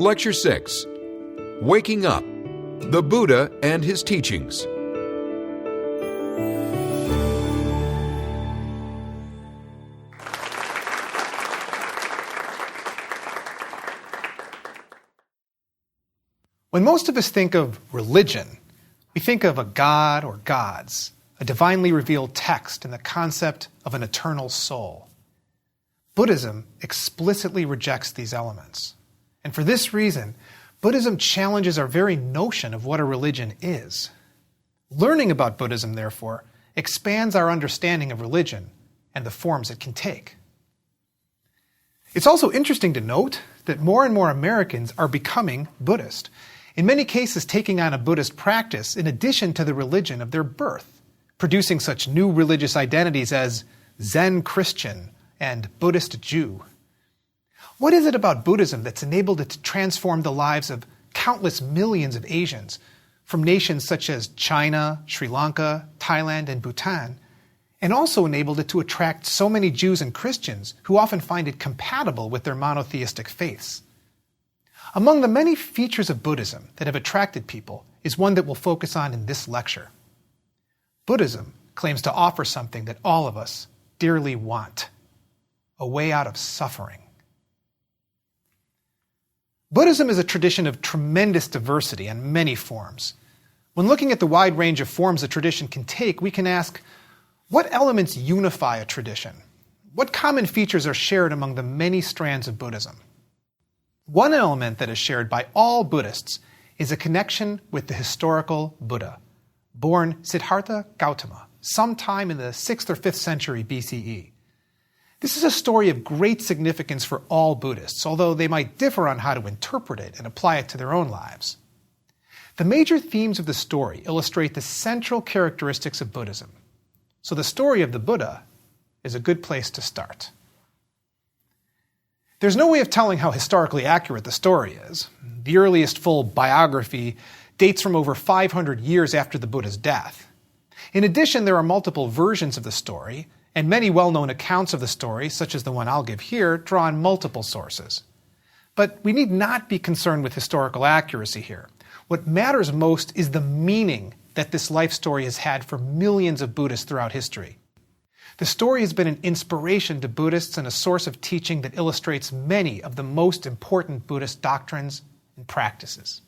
Lecture 6. Waking Up. The Buddha and His Teachings. When most of us think of religion, we think of a god or gods, a divinely revealed text, and the concept of an eternal soul. Buddhism explicitly rejects these elements. And for this reason, Buddhism challenges our very notion of what a religion is. Learning about Buddhism, therefore, expands our understanding of religion and the forms it can take. It's also interesting to note that more and more Americans are becoming Buddhist, in many cases taking on a Buddhist practice in addition to the religion of their birth, producing such new religious identities as Zen Christian and Buddhist Jew. What is it about Buddhism that's enabled it to transform the lives of countless millions of Asians from nations such as China, Sri Lanka, Thailand, and Bhutan, and also enabled it to attract so many Jews and Christians who often find it compatible with their monotheistic faiths? Among the many features of Buddhism that have attracted people is one that we'll focus on in this lecture. Buddhism claims to offer something that all of us dearly want: a way out of suffering. Buddhism is a tradition of tremendous diversity and many forms. When looking at the wide range of forms a tradition can take, we can ask, what elements unify a tradition? What common features are shared among the many strands of Buddhism? One element that is shared by all Buddhists is a connection with the historical Buddha, born Siddhartha Gautama, sometime in the 6th or 5th century BCE. This is a story of great significance for all Buddhists, although they might differ on how to interpret it and apply it to their own lives. The major themes of the story illustrate the central characteristics of Buddhism. So the story of the Buddha is a good place to start. There's no way of telling how historically accurate the story is. The earliest full biography dates from over 500 years after the Buddha's death. In addition, there are multiple versions of the story, and many well-known accounts of the story, such as the one I'll give here, draw on multiple sources. But we need not be concerned with historical accuracy here. What matters most is the meaning that this life story has had for millions of Buddhists throughout history. The story has been an inspiration to Buddhists and a source of teaching that illustrates many of the most important Buddhist doctrines and practices.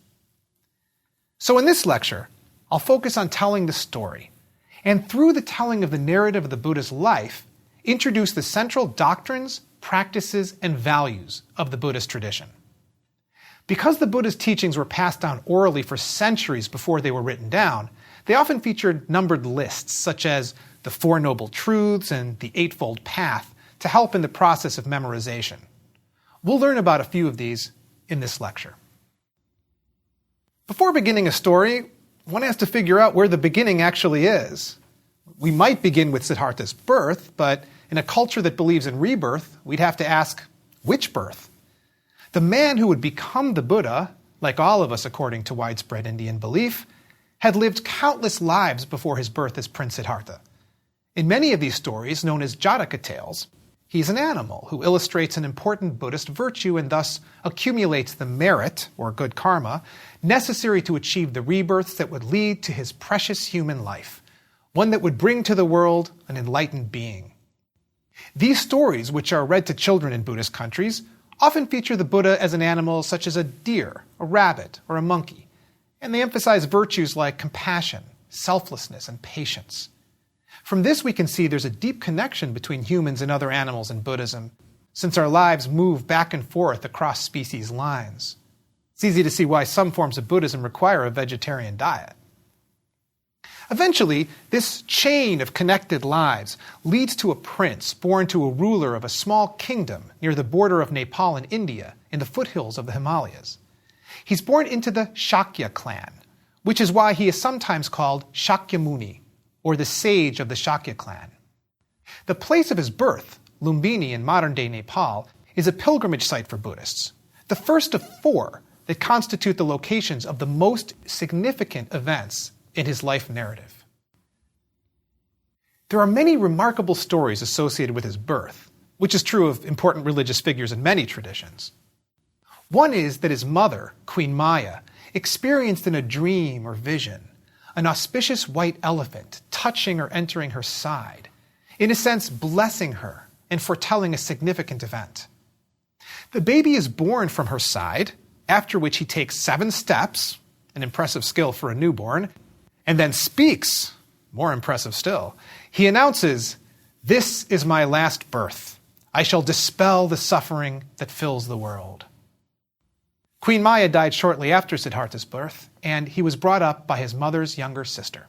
So in this lecture, I'll focus on telling the story, and through the telling of the narrative of the Buddha's life, introduce the central doctrines, practices, and values of the Buddhist tradition. Because the Buddha's teachings were passed down orally for centuries before they were written down, they often featured numbered lists, such as the Four Noble Truths and the Eightfold Path, to help in the process of memorization. We'll learn about a few of these in this lecture. Before beginning a story, one has to figure out where the beginning actually is. We might begin with Siddhartha's birth, but in a culture that believes in rebirth, we'd have to ask, which birth? The man who would become the Buddha, like all of us according to widespread Indian belief, had lived countless lives before his birth as Prince Siddhartha. In many of these stories, known as Jataka tales, he's an animal who illustrates an important Buddhist virtue and thus accumulates the merit, or good karma, necessary to achieve the rebirths that would lead to his precious human life, one that would bring to the world an enlightened being. These stories, which are read to children in Buddhist countries, often feature the Buddha as an animal such as a deer, a rabbit, or a monkey, and they emphasize virtues like compassion, selflessness, and patience. From this we can see there's a deep connection between humans and other animals in Buddhism, since our lives move back and forth across species lines. It's easy to see why some forms of Buddhism require a vegetarian diet. Eventually, this chain of connected lives leads to a prince born to a ruler of a small kingdom near the border of Nepal and India in the foothills of the Himalayas. He's born into the Shakya clan, which is why he is sometimes called Shakyamuni, or the sage of the Shakya clan. The place of his birth, Lumbini in modern-day Nepal, is a pilgrimage site for Buddhists, the first of 4 that constitute the locations of the most significant events in his life narrative. There are many remarkable stories associated with his birth, which is true of important religious figures in many traditions. One is that his mother, Queen Maya, experienced in a dream or vision an auspicious white elephant touching or entering her side, in a sense blessing her and foretelling a significant event. The baby is born from her side, after which he takes 7 steps, an impressive skill for a newborn, and then speaks, more impressive still. He announces, "This is my last birth. I shall dispel the suffering that fills the world." Queen Maya died shortly after Siddhartha's birth, and he was brought up by his mother's younger sister.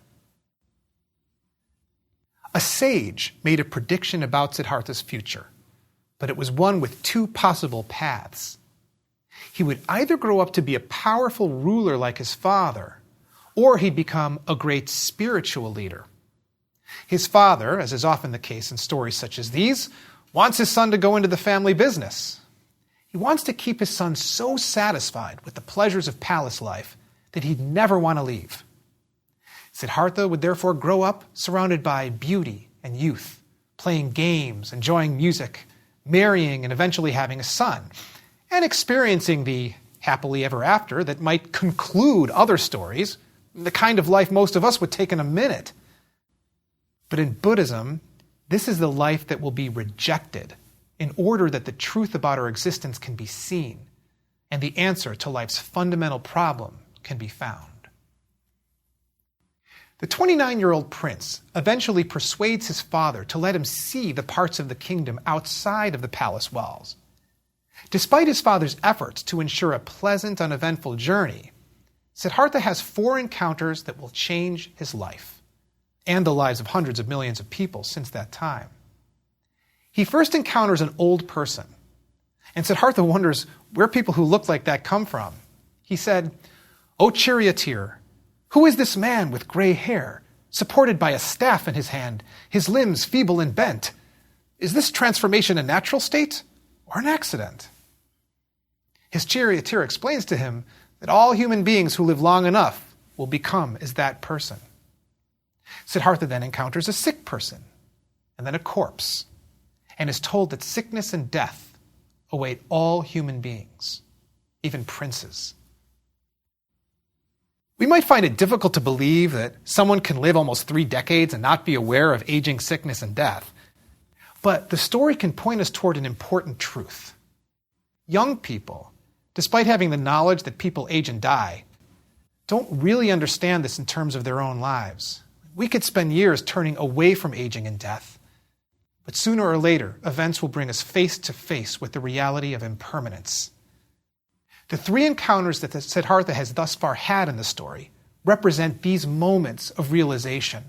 A sage made a prediction about Siddhartha's future, but it was one with 2 possible paths. He would either grow up to be a powerful ruler like his father, or he'd become a great spiritual leader. His father, as is often the case in stories such as these, wants his son to go into the family business. He wants to keep his son so satisfied with the pleasures of palace life that he'd never want to leave. Siddhartha would therefore grow up surrounded by beauty and youth, playing games, enjoying music, marrying and eventually having a son, and experiencing the happily ever after that might conclude other stories, the kind of life most of us would take in a minute. But in Buddhism, this is the life that will be rejected in order that the truth about our existence can be seen and the answer to life's fundamental problem can be found. The 29-year-old prince eventually persuades his father to let him see the parts of the kingdom outside of the palace walls. Despite his father's efforts to ensure a pleasant, uneventful journey, Siddhartha has 4 encounters that will change his life and the lives of hundreds of millions of people since that time. He first encounters an old person, and Siddhartha wonders where people who look like that come from. He said, "O charioteer, who is this man with gray hair, supported by a staff in his hand, his limbs feeble and bent? Is this transformation a natural state or an accident?" His charioteer explains to him that all human beings who live long enough will become as that person. Siddhartha then encounters a sick person, and then a corpse, and is told that sickness and death await all human beings, even princes. We might find it difficult to believe that someone can live almost 3 decades and not be aware of aging, sickness, and death. But the story can point us toward an important truth. Young people, despite having the knowledge that people age and die, don't really understand this in terms of their own lives. We could spend years turning away from aging and death, but sooner or later, events will bring us face to face with the reality of impermanence. The 3 encounters that Siddhartha has thus far had in the story represent these moments of realization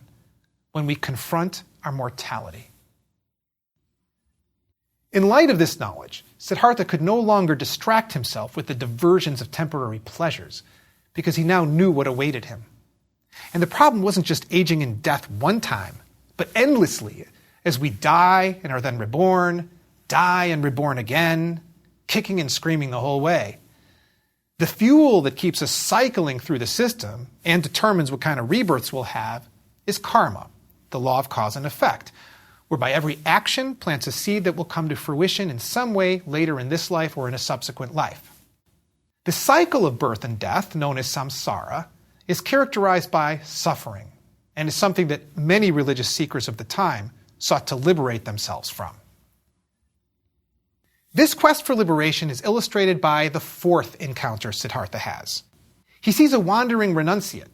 when we confront our mortality. In light of this knowledge, Siddhartha could no longer distract himself with the diversions of temporary pleasures because he now knew what awaited him. And the problem wasn't just aging in death one time, but endlessly, as we die and are then reborn, die and reborn again, kicking and screaming the whole way. The fuel that keeps us cycling through the system and determines what kind of rebirths we'll have is karma, the law of cause and effect, whereby every action plants a seed that will come to fruition in some way later in this life or in a subsequent life. The cycle of birth and death, known as samsara, is characterized by suffering and is something that many religious seekers of the time sought to liberate themselves from. This quest for liberation is illustrated by the 4th encounter Siddhartha has. He sees a wandering renunciate,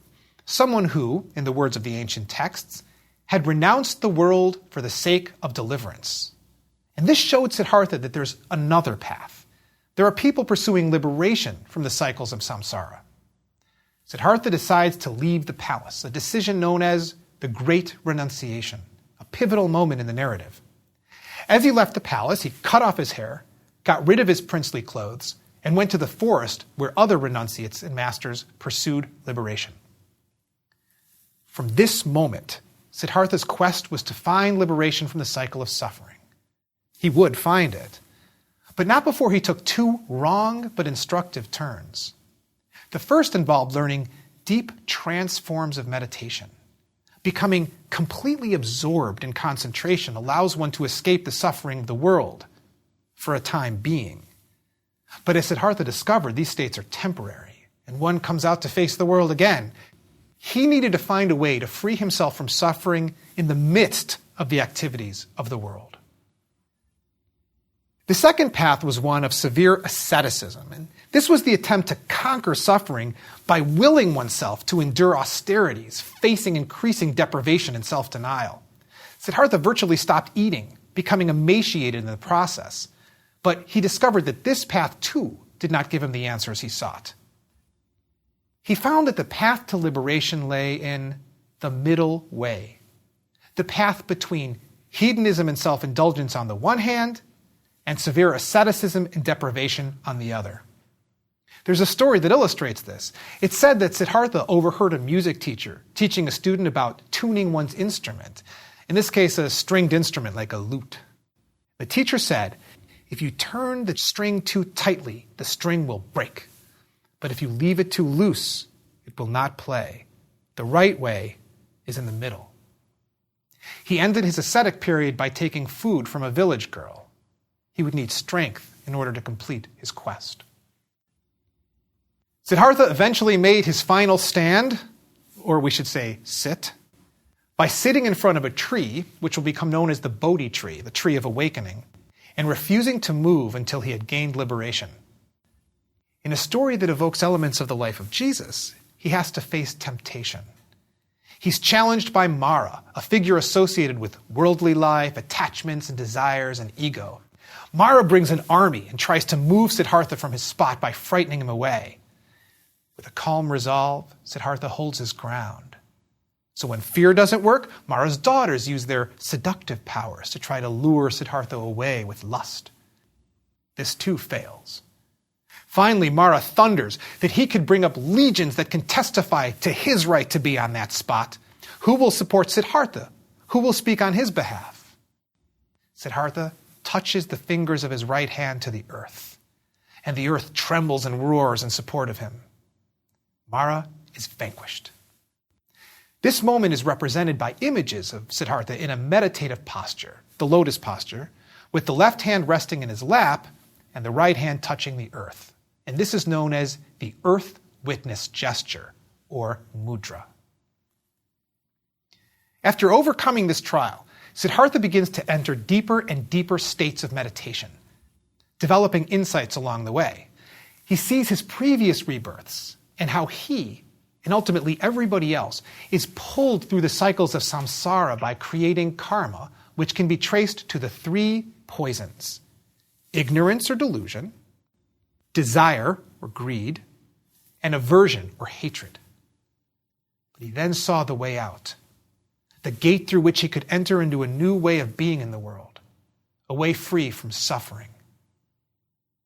someone who, in the words of the ancient texts, had renounced the world for the sake of deliverance. And this showed Siddhartha that there's another path. There are people pursuing liberation from the cycles of samsara. Siddhartha decides to leave the palace, a decision known as the Great Renunciation, a pivotal moment in the narrative. As he left the palace, he cut off his hair, got rid of his princely clothes, and went to the forest where other renunciates and masters pursued liberation. From this moment, Siddhartha's quest was to find liberation from the cycle of suffering. He would find it, but not before he took 2 wrong but instructive turns. The first involved learning deep trance forms of meditation. Becoming completely absorbed in concentration allows one to escape the suffering of the world, for a time being. But as Siddhartha discovered, these states are temporary, and one comes out to face the world again. He needed to find a way to free himself from suffering in the midst of the activities of the world. The second path was one of severe asceticism, and this was the attempt to conquer suffering by willing oneself to endure austerities, facing increasing deprivation and self-denial. Siddhartha virtually stopped eating, becoming emaciated in the process, but he discovered that this path too did not give him the answers he sought. He found that the path to liberation lay in the middle way, the path between hedonism and self-indulgence on the one hand, and severe asceticism and deprivation on the other. There's a story that illustrates this. It's said that Siddhartha overheard a music teacher teaching a student about tuning one's instrument, in this case a stringed instrument like a lute. The teacher said, "If you turn the string too tightly, the string will break. But if you leave it too loose, it will not play. The right way is in the middle." He ended his ascetic period by taking food from a village girl. He would need strength in order to complete his quest. Siddhartha eventually made his final stand, or we should say sit, by sitting in front of a tree, which will become known as the Bodhi tree, the tree of awakening, and refusing to move until he had gained liberation. In a story that evokes elements of the life of Jesus, he has to face temptation. He's challenged by Mara, a figure associated with worldly life, attachments and desires and ego. Mara brings an army and tries to move Siddhartha from his spot by frightening him away. With a calm resolve, Siddhartha holds his ground. So when fear doesn't work, Mara's daughters use their seductive powers to try to lure Siddhartha away with lust. This too fails. Finally, Mara thunders that he could bring up legions that can testify to his right to be on that spot. Who will support Siddhartha? Who will speak on his behalf? Siddhartha touches the fingers of his right hand to the earth, and the earth trembles and roars in support of him. Mara is vanquished. This moment is represented by images of Siddhartha in a meditative posture, the lotus posture, with the left hand resting in his lap and the right hand touching the earth. And this is known as the earth witness gesture, or mudra. After overcoming this trial, Siddhartha begins to enter deeper and deeper states of meditation, developing insights along the way. He sees his previous rebirths and how he, and ultimately everybody else, is pulled through the cycles of samsara by creating karma, which can be traced to the three poisons: ignorance or delusion, desire or greed, and aversion or hatred. But he then saw the way out, the gate through which he could enter into a new way of being in the world, a way free from suffering.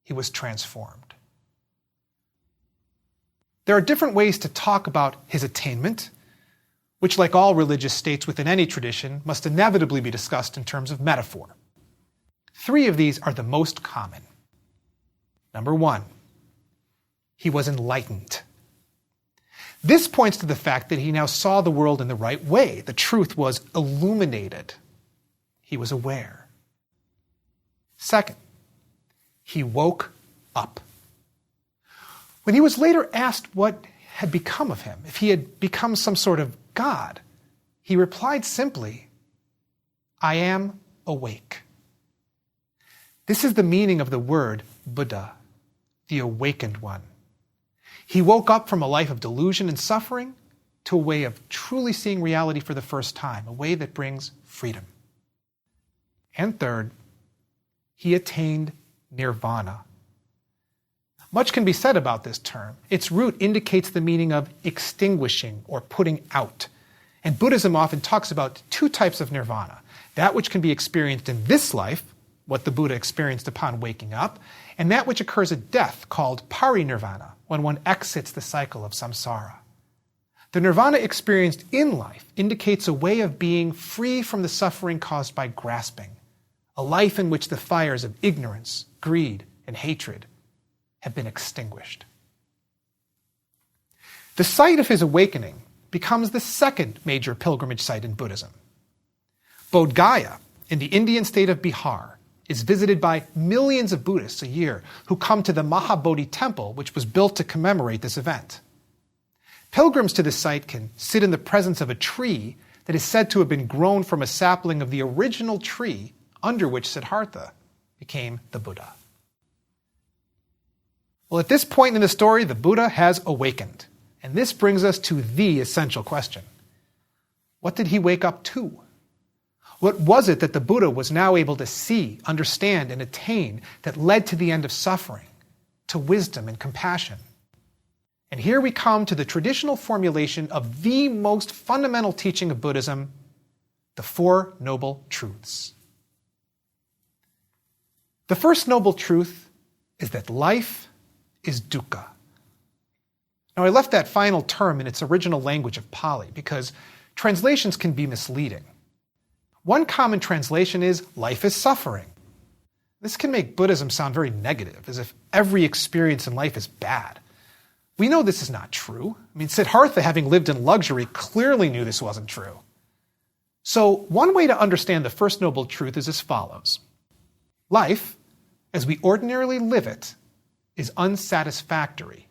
He was transformed. There are different ways to talk about his attainment, which, like all religious states within any tradition, must inevitably be discussed in terms of metaphor. Three of these are the most common. Number one, he was enlightened. This points to the fact that he now saw the world in the right way. The truth was illuminated. He was aware. Second, he woke up. When he was later asked what had become of him, if he had become some sort of god, he replied simply, "I am awake." This is the meaning of the word Buddha, the awakened one. He woke up from a life of delusion and suffering to a way of truly seeing reality for the first time, a way that brings freedom. And third, he attained nirvana. Much can be said about this term. Its root indicates the meaning of extinguishing or putting out. And Buddhism often talks about two types of nirvana: that which can be experienced in this life, what the Buddha experienced upon waking up, and that which occurs at death, called parinirvana, when one exits the cycle of samsara. The nirvana experienced in life indicates a way of being free from the suffering caused by grasping, a life in which the fires of ignorance, greed, and hatred have been extinguished. The site of his awakening becomes the second major pilgrimage site in Buddhism. Bodh Gaya, in the Indian state of Bihar, is visited by millions of Buddhists a year who come to the Mahabodhi temple, which was built to commemorate this event. Pilgrims to this site can sit in the presence of a tree that is said to have been grown from a sapling of the original tree under which Siddhartha became the Buddha. Well, at this point in the story, the Buddha has awakened. And this brings us to the essential question. What did he wake up to? What was it that the Buddha was now able to see, understand, and attain that led to the end of suffering, to wisdom and compassion? And here we come to the traditional formulation of the most fundamental teaching of Buddhism, the Four Noble Truths. The first noble truth is that life is dukkha. Now, I left that final term in its original language of Pali because translations can be misleading. One common translation is life is suffering. This can make Buddhism sound very negative, as if every experience in life is bad. We know this is not true. I mean, Siddhartha, having lived in luxury, clearly knew this wasn't true. So one way to understand the first noble truth is as follows. Life, as we ordinarily live it, is unsatisfactory.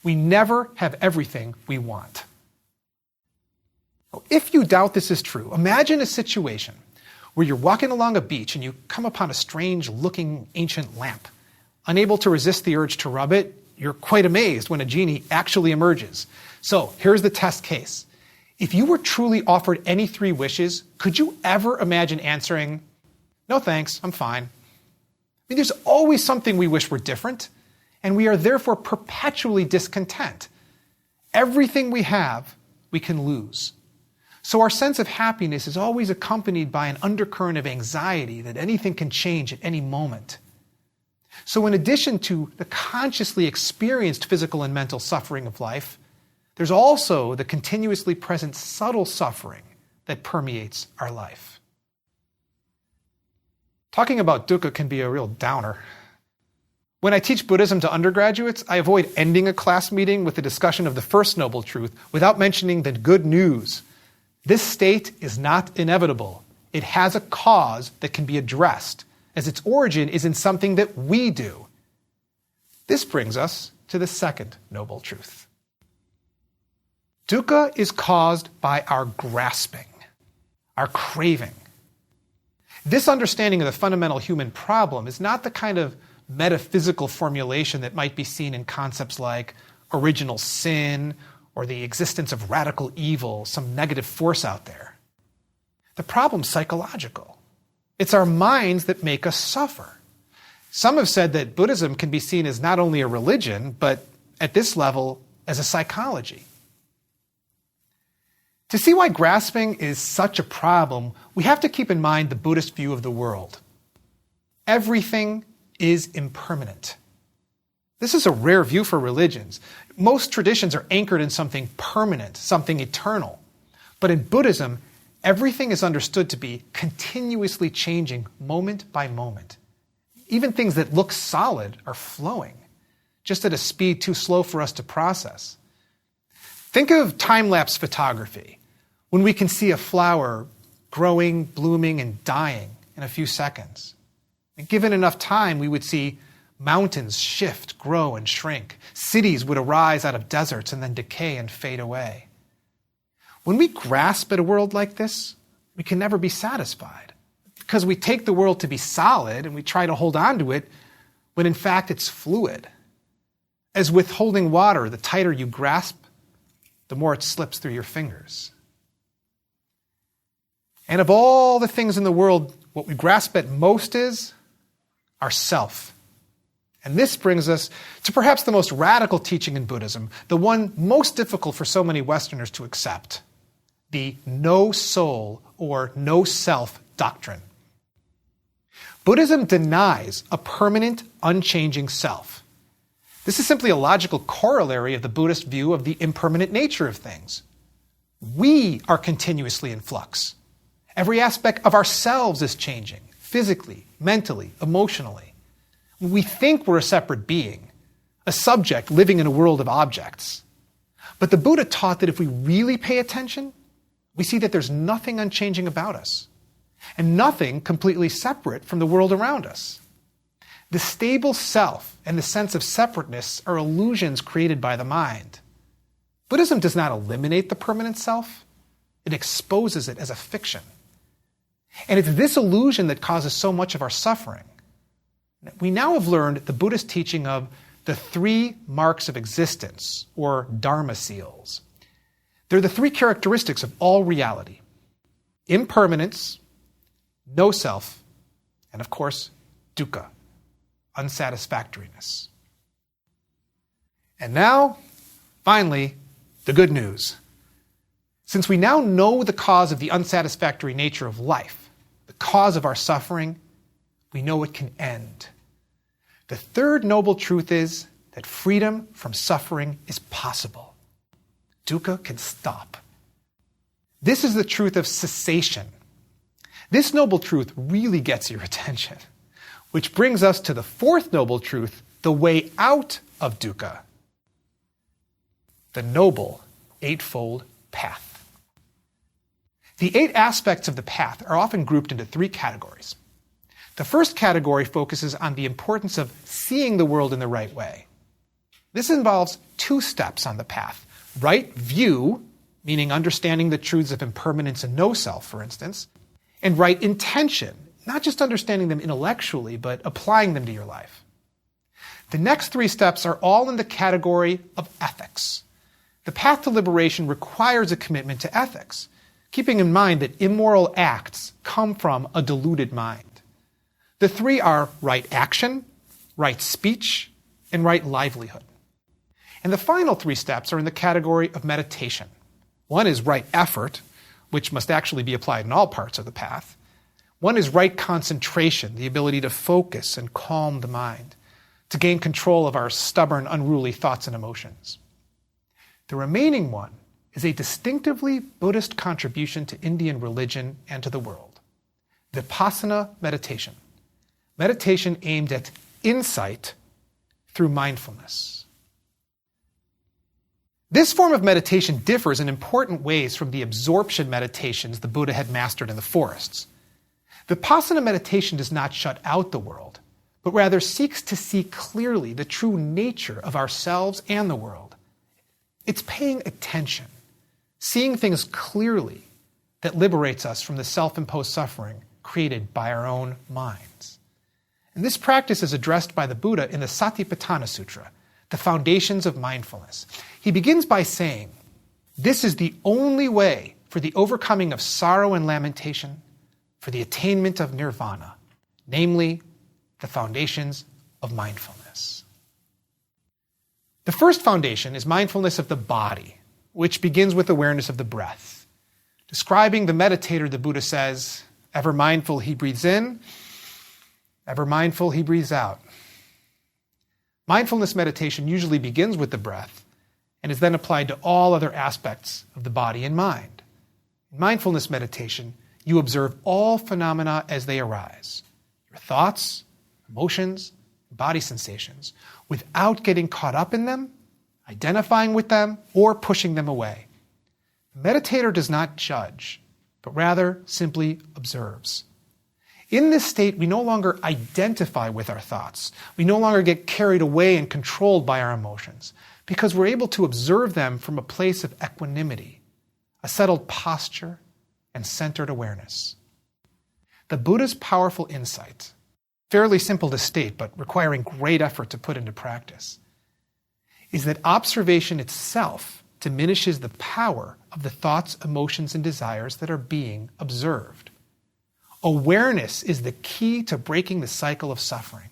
We never have everything we want. If you doubt this is true, imagine a situation where you're walking along a beach and you come upon a strange-looking ancient lamp. Unable to resist the urge to rub it, you're quite amazed when a genie actually emerges. So here's the test case. If you were truly offered any three wishes, could you ever imagine answering, "No thanks, I'm fine"? I mean, there's always something we wish were different, and we are therefore perpetually discontent. Everything we have, we can lose. So our sense of happiness is always accompanied by an undercurrent of anxiety that anything can change at any moment. So in addition to the consciously experienced physical and mental suffering of life, there's also the continuously present subtle suffering that permeates our life. Talking about dukkha can be a real downer. When I teach Buddhism to undergraduates, I avoid ending a class meeting with a discussion of the first noble truth without mentioning the good news. This state is not inevitable. It has a cause that can be addressed, as its origin is in something that we do. This brings us to the second noble truth. Dukkha is caused by our grasping, our craving. This understanding of the fundamental human problem is not the kind of metaphysical formulation that might be seen in concepts like original sin or the existence of radical evil, some negative force out there. The problem's psychological. It's our minds that make us suffer. Some have said that Buddhism can be seen as not only a religion, but at this level, as a psychology. To see why grasping is such a problem, we have to keep in mind the Buddhist view of the world. Everything is impermanent. This is a rare view for religions. Most traditions are anchored in something permanent, something eternal. But in Buddhism, everything is understood to be continuously changing moment by moment. Even things that look solid are flowing, just at a speed too slow for us to process. Think of time-lapse photography, when we can see a flower growing, blooming, and dying in a few seconds. And given enough time, we would see mountains shift, grow, and shrink. Cities would arise out of deserts and then decay and fade away. When we grasp at a world like this, we can never be satisfied because we take the world to be solid and we try to hold on to it when in fact it's fluid. As with holding water, the tighter you grasp, the more it slips through your fingers. And of all the things in the world, what we grasp at most is ourself. And this brings us to perhaps the most radical teaching in Buddhism, the one most difficult for so many Westerners to accept, the no soul or no self doctrine. Buddhism denies a permanent, unchanging self. This is simply a logical corollary of the Buddhist view of the impermanent nature of things. We are continuously in flux. Every aspect of ourselves is changing, physically, mentally, emotionally. We think we're a separate being, a subject living in a world of objects. But the Buddha taught that if we really pay attention, we see that there's nothing unchanging about us. and nothing completely separate from the world around us. The stable self and the sense of separateness are illusions created by the mind. Buddhism does not eliminate the permanent self. It exposes it as a fiction. And it's this illusion that causes so much of our suffering. We now have learned the Buddhist teaching of the 3 marks of existence, or Dharma seals. They're the 3 characteristics of all reality: impermanence, no self, and of course, dukkha, unsatisfactoriness. And now, finally, the good news. Since we now know the cause of the unsatisfactory nature of life, the cause of our suffering, we know it can end. The third noble truth is that freedom from suffering is possible. Dukkha can stop. This is the truth of cessation. This noble truth really gets your attention, which brings us to the fourth noble truth, the way out of dukkha, the noble eightfold path. The 8 aspects of the path are often grouped into 3 categories. The first category focuses on the importance of seeing the world in the right way. This involves 2 steps on the path: right view, meaning understanding the truths of impermanence and no self, for instance, and right intention, not just understanding them intellectually, but applying them to your life. The next 3 steps are all in the category of ethics. The path to liberation requires a commitment to ethics, keeping in mind that immoral acts come from a deluded mind. The 3 are right action, right speech, and right livelihood. And the final 3 steps are in the category of meditation. One is right effort, which must actually be applied in all parts of the path. One is right concentration, the ability to focus and calm the mind, to gain control of our stubborn, unruly thoughts and emotions. The remaining one is a distinctively Buddhist contribution to Indian religion and to the world: Vipassana meditation. Meditation aimed at insight through mindfulness. This form of meditation differs in important ways from the absorption meditations the Buddha had mastered in the forests. Vipassana meditation does not shut out the world, but rather seeks to see clearly the true nature of ourselves and the world. It's paying attention, seeing things clearly, that liberates us from the self-imposed suffering created by our own minds. And this practice is addressed by the Buddha in the Satipatthana Sutra, the foundations of mindfulness. He begins by saying, "This is the only way for the overcoming of sorrow and lamentation, for the attainment of nirvana, namely, the foundations of mindfulness." The first foundation is mindfulness of the body, which begins with awareness of the breath. Describing the meditator, the Buddha says, "Ever mindful he breathes in, ever mindful he breathes out." Mindfulness meditation usually begins with the breath and is then applied to all other aspects of the body and mind. In mindfulness meditation, you observe all phenomena as they arise, your thoughts, emotions, body sensations, without getting caught up in them, identifying with them, or pushing them away. The meditator does not judge, but rather simply observes. In this state, we no longer identify with our thoughts. We no longer get carried away and controlled by our emotions, because we're able to observe them from a place of equanimity, a settled posture, and centered awareness. The Buddha's powerful insight, fairly simple to state but requiring great effort to put into practice, is that observation itself diminishes the power of the thoughts, emotions, and desires that are being observed. Awareness is the key to breaking the cycle of suffering.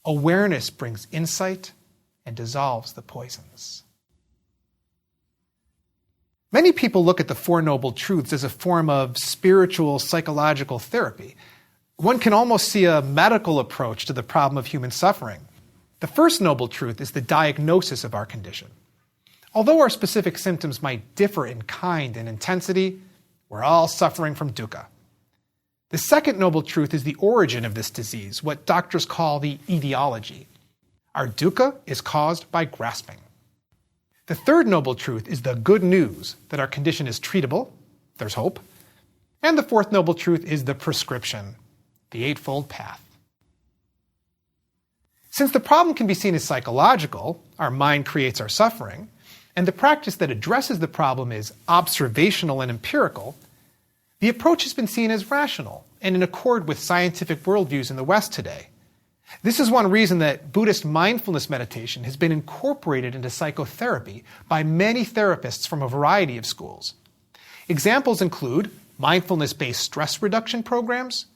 Awareness brings insight and dissolves the poisons. Many people look at the Four Noble Truths as a form of spiritual, psychological therapy. One can almost see a medical approach to the problem of human suffering. The first noble truth is the diagnosis of our condition. Although our specific symptoms might differ in kind and intensity, we're all suffering from dukkha. The second noble truth is the origin of this disease, what doctors call the etiology. Our dukkha is caused by grasping. The third noble truth is the good news that our condition is treatable, there's hope. And the fourth noble truth is the prescription, the Eightfold Path. Since the problem can be seen as psychological, our mind creates our suffering, and the practice that addresses the problem is observational and empirical, the approach has been seen as rational and in accord with scientific worldviews in the West today. This is one reason that Buddhist mindfulness meditation has been incorporated into psychotherapy by many therapists from a variety of schools. Examples include mindfulness-based stress reduction programs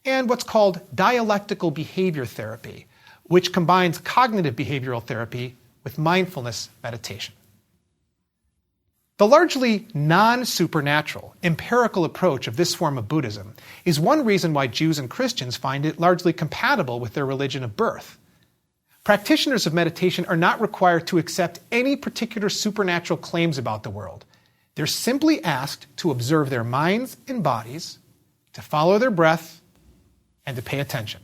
and what's called dialectical behavior therapy, which combines cognitive behavioral therapy with mindfulness meditation. The largely non-supernatural, empirical approach of this form of Buddhism is one reason why Jews and Christians find it largely compatible with their religion of birth. Practitioners of meditation are not required to accept any particular supernatural claims about the world. They're simply asked to observe their minds and bodies, to follow their breath, and to pay attention.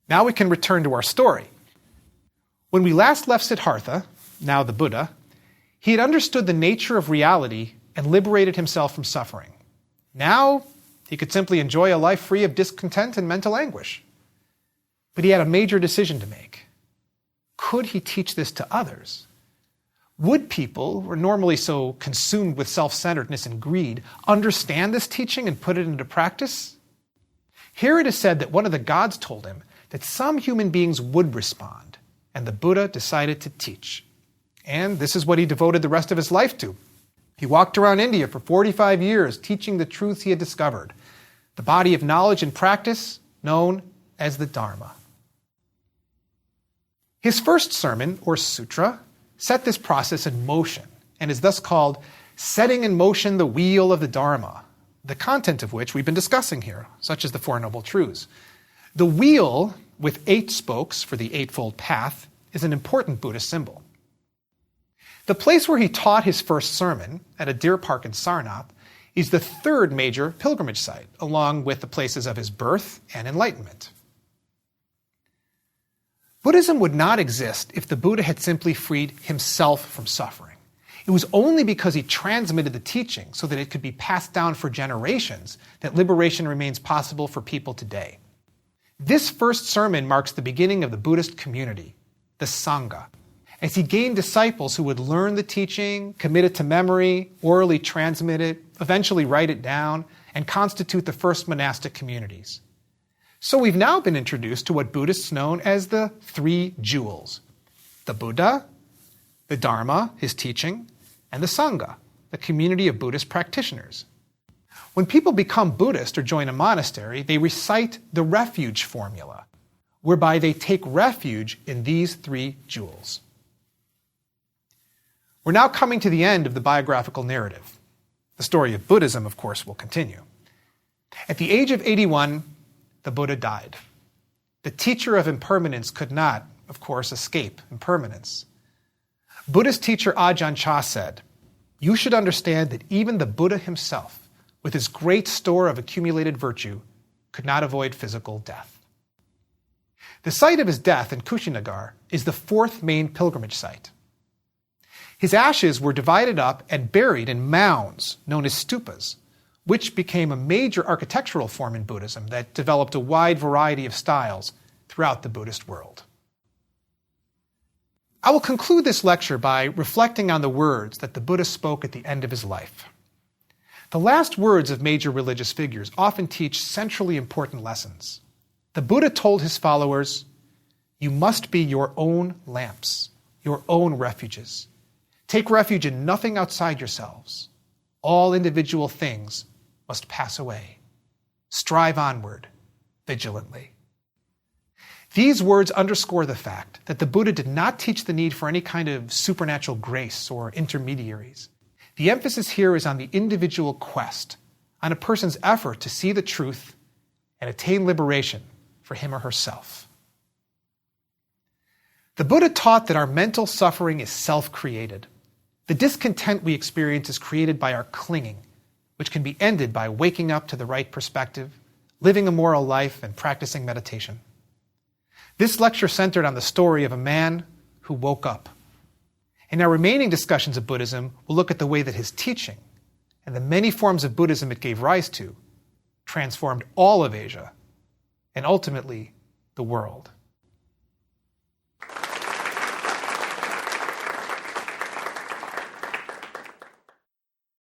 Now we can return to our story. When we last left Siddhartha, now the Buddha, he had understood the nature of reality and liberated himself from suffering. Now he could simply enjoy a life free of discontent and mental anguish. But he had a major decision to make. Could he teach this to others? Would people, who are normally so consumed with self-centeredness and greed, understand this teaching and put it into practice? Here it is said that one of the gods told him that some human beings would respond, and the Buddha decided to teach. And this is what he devoted the rest of his life to. He walked around India for 45 years teaching the truths he had discovered, the body of knowledge and practice known as the Dharma. His first sermon, or sutra, set this process in motion and is thus called setting in motion the wheel of the Dharma, the content of which we've been discussing here, such as the Four Noble Truths. The wheel, with 8 spokes for the Eightfold Path, is an important Buddhist symbol. The place where he taught his first sermon, at a deer park in Sarnath, is the third major pilgrimage site, along with the places of his birth and enlightenment. Buddhism would not exist if the Buddha had simply freed himself from suffering. It was only because he transmitted the teaching so that it could be passed down for generations that liberation remains possible for people today. This first sermon marks the beginning of the Buddhist community, the Sangha, as he gained disciples who would learn the teaching, commit it to memory, orally transmit it, eventually write it down, and constitute the first monastic communities. So we've now been introduced to what Buddhists know as the 3 jewels: the Buddha, the Dharma, his teaching, and the Sangha, the community of Buddhist practitioners. When people become Buddhist or join a monastery, they recite the refuge formula, whereby they take refuge in these 3 jewels. We're now coming to the end of the biographical narrative. The story of Buddhism, of course, will continue. At the age of 81, the Buddha died. The teacher of impermanence could not, of course, escape impermanence. Buddhist teacher Ajahn Chah said, "You should understand that even the Buddha himself, with his great store of accumulated virtue, could not avoid physical death." The site of his death in Kushinagar is the 4th main pilgrimage site. His ashes were divided up and buried in mounds known as stupas, which became a major architectural form in Buddhism that developed a wide variety of styles throughout the Buddhist world. I will conclude this lecture by reflecting on the words that the Buddha spoke at the end of his life. The last words of major religious figures often teach centrally important lessons. The Buddha told his followers, "You must be your own lamps, your own refuges. Take refuge in nothing outside yourselves. All individual things must pass away. Strive onward, vigilantly." These words underscore the fact that the Buddha did not teach the need for any kind of supernatural grace or intermediaries. The emphasis here is on the individual quest, on a person's effort to see the truth and attain liberation for him or herself. The Buddha taught that our mental suffering is self-created. The discontent we experience is created by our clinging, which can be ended by waking up to the right perspective, living a moral life, and practicing meditation. This lecture centered on the story of a man who woke up. In our remaining discussions of Buddhism, we'll look at the way that his teaching and the many forms of Buddhism it gave rise to transformed all of Asia and ultimately the world.